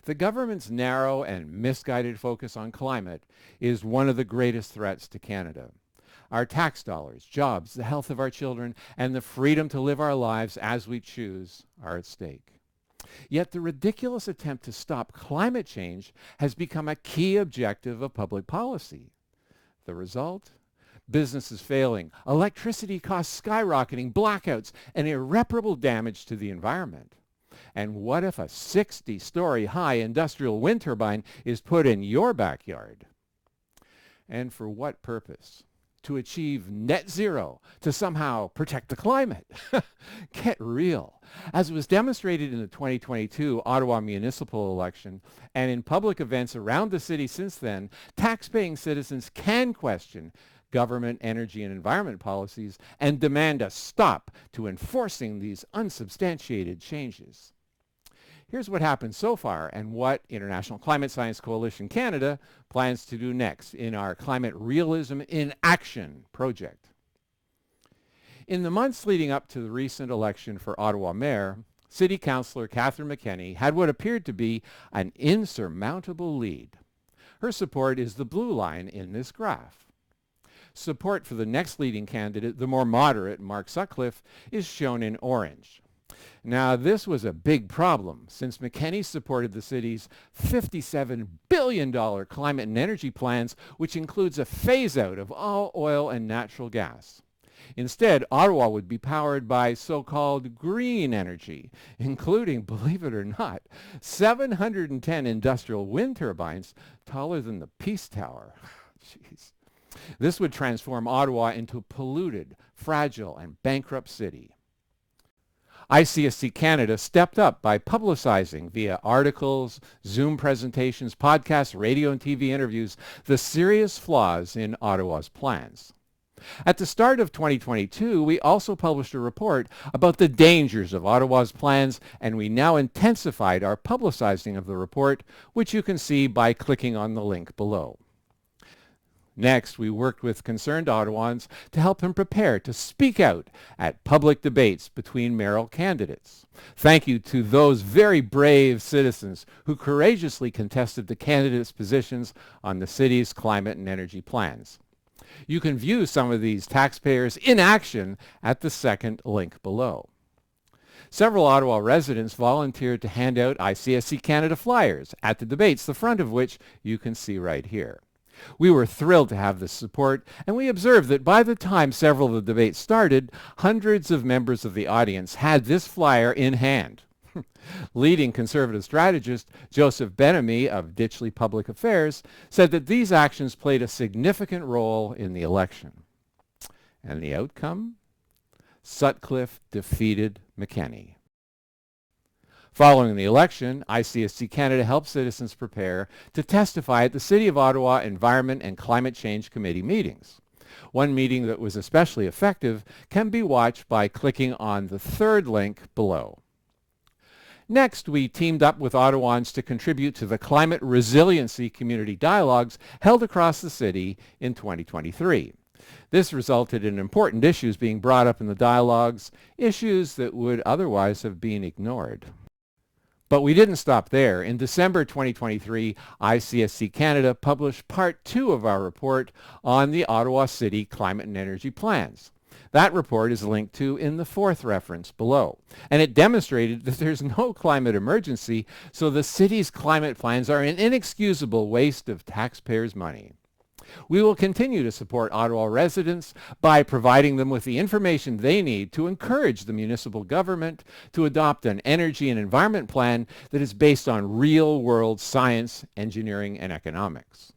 The government's narrow and misguided focus on climate is one of the greatest threats to Canada. Our tax dollars, jobs, the health of our children, and the freedom to live our lives as we choose are at stake. Yet the ridiculous attempt to stop climate change has become a key objective of public policy. The result? Businesses failing, electricity costs skyrocketing, blackouts, and irreparable damage to the environment. And what if a 60-story high industrial wind turbine is put in your backyard? And for what purpose? To achieve net zero, to somehow protect the climate. Get real. As was demonstrated in the 2022 Ottawa municipal election and in public events around the city since then, tax-paying citizens can question government energy and environment policies and demand a stop to enforcing these unsubstantiated changes. Here's what happened so far and what International Climate Science Coalition Canada plans to do next in our Climate Realism in Action project. In the months leading up to the recent election for Ottawa Mayor, City Councillor Catherine McKenney had what appeared to be an insurmountable lead. Her support is the blue line in this graph. Support for the next leading candidate, the more moderate Mark Sutcliffe, is shown in orange. Now, this was a big problem since McKenney supported the city's $57 billion climate and energy plans, which includes a phase-out of all oil and natural gas. Instead, Ottawa would be powered by so-called green energy, including, believe it or not, 710 industrial wind turbines taller than the Peace Tower. Jeez. This would transform Ottawa into a polluted, fragile, and bankrupt city. Icsc-Canada stepped up by publicizing via articles, Zoom presentations, podcasts, radio and TV interviews the serious flaws in Ottawa's plans. At the start of 2022, we also published a report about the dangers of Ottawa's plans, and we now intensified our publicizing of the report, which you can see by clicking on the link below. Next, we worked with concerned Ottawans to help them prepare to speak out at public debates between mayoral candidates. Thank you to those very brave citizens who courageously contested the candidates' positions on the city's climate and energy plans. You can view some of these taxpayers in action at the second link below. Several Ottawa residents volunteered to hand out Icsc-Canada flyers at the debates, the front of which you can see right here. We were thrilled to have this support, and we observed that by the time several of the debates started, hundreds of members of the audience had this flyer in hand. Leading Conservative strategist Joseph Benamy of Ditchley Public Affairs said that these actions played a significant role in the election. And the outcome? Sutcliffe defeated McKenney. Following the election, Icsc-Canada helped citizens prepare to testify at the City of Ottawa Environment and Climate Change Committee meetings. One meeting that was especially effective can be watched by clicking on the third link below. Next, we teamed up with Ottawans to contribute to the Climate Resiliency Community Dialogues held across the city in 2023. This resulted in important issues being brought up in the dialogues, issues that would otherwise have been ignored. But we didn't stop there. In December 2023, Icsc-Canada published Part 2 of our report on the Ottawa City Climate and Energy Plans. That report is linked to in the fourth reference below. And it demonstrated that there's no climate emergency, so the city's climate plans are an inexcusable waste of taxpayers' money. We will continue to support Ottawa residents by providing them with the information they need to encourage the municipal government to adopt an energy and environment plan that is based on real-world science, engineering, and economics.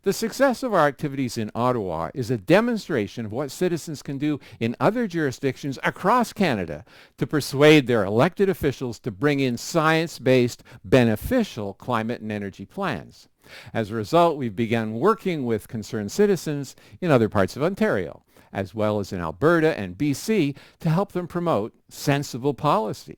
The success of our activities in Ottawa is a demonstration of what citizens can do in other jurisdictions across Canada to persuade their elected officials to bring in science-based, beneficial climate and energy plans. As a result, we've begun working with concerned citizens in other parts of Ontario, as well as in Alberta and BC, to help them promote sensible policy.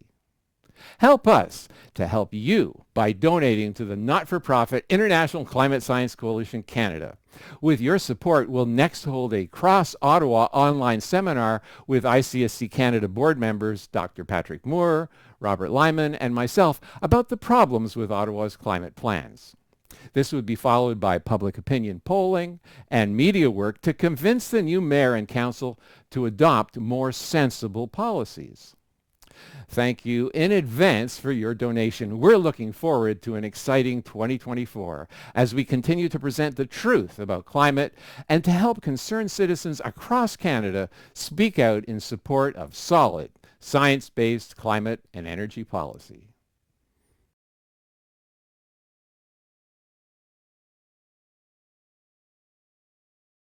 Help us to help you by donating to the not-for-profit International Climate Science Coalition Canada. With your support, we'll next hold a cross-Ottawa online seminar with Icsc-Canada board members Dr. Patrick Moore, Robert Lyman, and myself about the problems with Ottawa's climate plans. This would be followed by public opinion polling and media work to convince the new mayor and council to adopt more sensible policies. Thank you in advance for your donation. We're looking forward to an exciting 2024 as we continue to present the truth about climate and to help concerned citizens across Canada speak out in support of solid, science-based climate and energy policy.